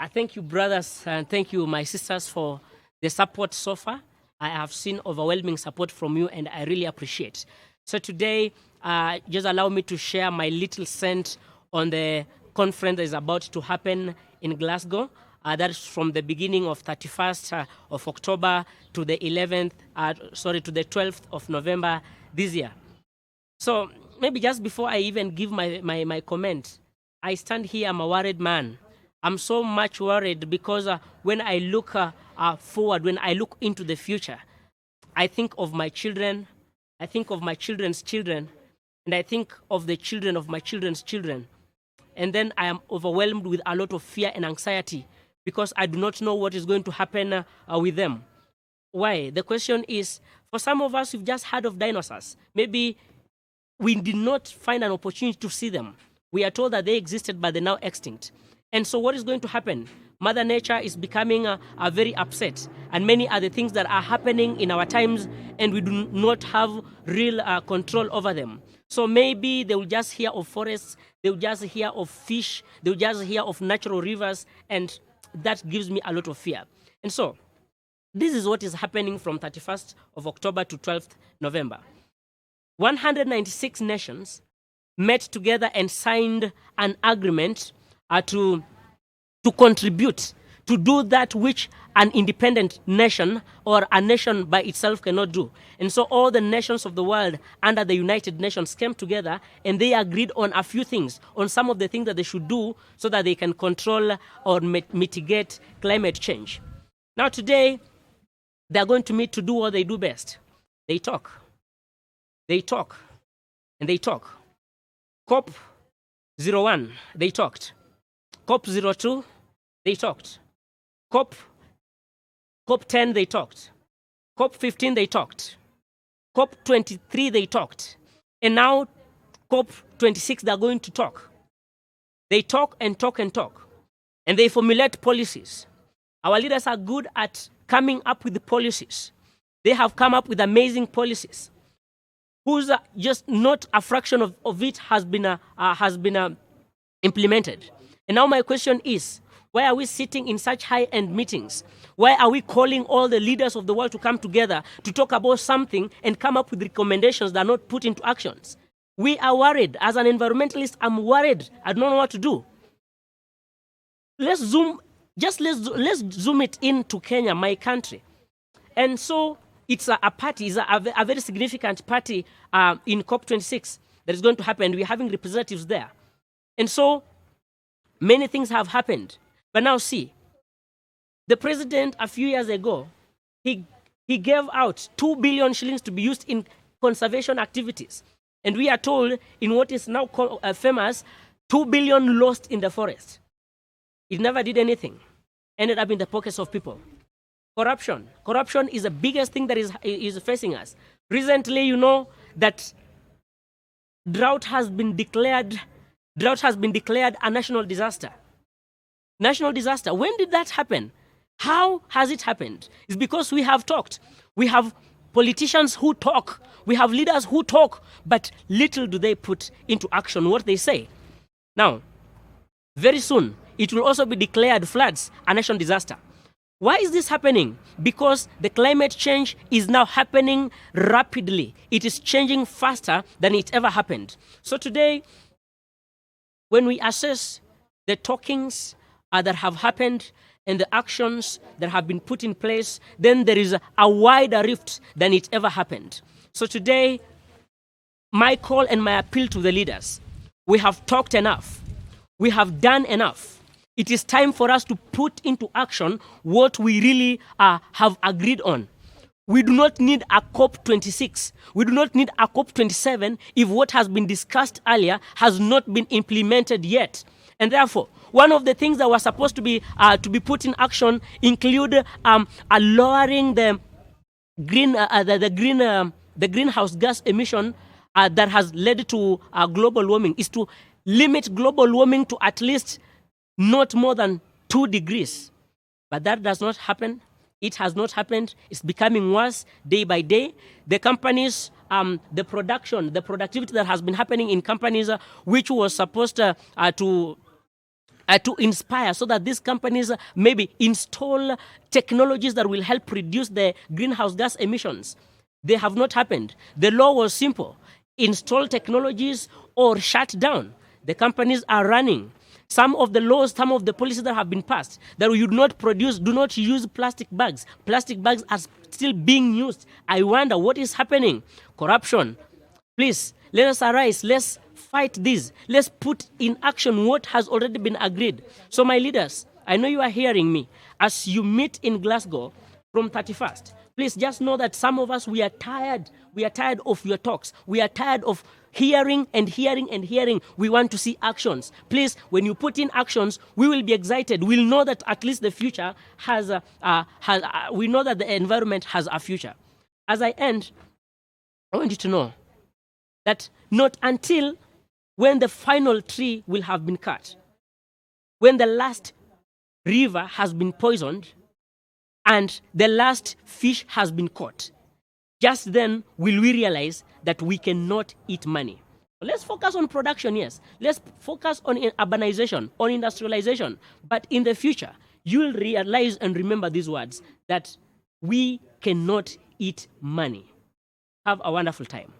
Thank you, brothers, and thank you, my sisters, for the support so far. I have seen overwhelming support from you, and I really appreciate. So today, just allow me to share my little cent on the conference that is about to happen in Glasgow. That is from the beginning of 31st of October to the 12th of November this year. So maybe just before I even give my comment, I stand here, I'm a worried man. I'm so much worried because when I look forward, when I look into the future, I think of my children, I think of my children's children, and I think of the children of my children's children. And then I am overwhelmed with a lot of fear and anxiety because I do not know what is going to happen with them. Why? The question is, for some of us, we've just heard of dinosaurs. Maybe we did not find an opportunity to see them. We are told that they existed, but they're now extinct. And so what is going to happen? Mother Nature is becoming very upset. And many other things that are happening in our times, and we do not have real control over them. So maybe they will just hear of forests, they will just hear of fish, they will just hear of natural rivers, and that gives me a lot of fear. And so this is what is happening from 31st of October to 12th November. 196 nations met together and signed an agreement to contribute, to do that which an independent nation or a nation by itself cannot do. And so all the nations of the world under the United Nations came together and they agreed on a few things, on some of the things that they should do so that they can control or mitigate climate change. Now today, they're going to meet to do what they do best. They talk. They talk. And they talk. COP01, they talked. COP02, they talked. COP10, they talked. COP15, they talked. COP23, they talked. And now COP26, they're going to talk. They talk and talk and talk. And they formulate policies. Our leaders are good at coming up with the policies. They have come up with amazing policies, whose just not a fraction of it has been implemented. And now my question is, why are we sitting in such high-end meetings? Why are we calling all the leaders of the world to come together to talk about something and come up with recommendations that are not put into actions? We are worried. As an environmentalist, I'm worried. I don't know what to do. Let's zoom it into Kenya, my country. And so it's a party, it's a very significant party in COP26 that is going to happen. We're having representatives there. And so many things have happened. But now see, the president a few years ago, he gave out 2 billion shillings to be used in conservation activities. And we are told in what is now famous, 2 billion lost in the forest. It never did anything. Ended up in the pockets of people. Corruption. Corruption is the biggest thing that is facing us. Recently, you know that drought has been declared a national disaster. National disaster. When did that happen? How has it happened? It's because we have talked. We have politicians who talk. We have leaders who talk, but little do they put into action what they say. Now, very soon, it will also be declared floods a national disaster. Why is this happening? Because the climate change is now happening rapidly. It is changing faster than it ever happened. So today, when we assess the talkings that have happened and the actions that have been put in place, then there is a wider rift than it ever happened. So today, my call and my appeal to the leaders, we have talked enough. We have done enough. It is time for us to put into action what we really have agreed on. We do not need a COP26. We do not need a COP27 if what has been discussed earlier has not been implemented yet. And therefore, one of the things that were supposed to be put in action include lowering the greenhouse gas emission that has led to global warming, is to limit global warming to at least not more than 2 degrees. But that does not happen. It has not happened. It's becoming worse day by day. The companies, the productivity that has been happening in companies, which was supposed to to inspire so that these companies maybe install technologies that will help reduce the greenhouse gas emissions. They have not happened. The law was simple: install technologies or shut down. The companies are running. Some of the laws, some of the policies that have been passed, that we do not use plastic bags. Plastic bags are still being used. I wonder what is happening. Corruption. Please, let us arise. Let's fight this. Let's put in action what has already been agreed. So my leaders, I know you are hearing me. As you meet in Glasgow from 31st, please just know that some of us, we are tired. We are tired of your talks. We are tired of hearing and hearing and hearing. We want to see actions. Please, when you put in actions, we will be excited. We'll know that at least the future we know that the environment has a future. As I end, I want you to know that not until when the final tree will have been cut, when the last river has been poisoned, and the last fish has been caught, just then will we realize that we cannot eat money. Let's focus on production, yes. Let's focus on urbanization, on industrialization. But in the future, you'll realize and remember these words, that we cannot eat money. Have a wonderful time.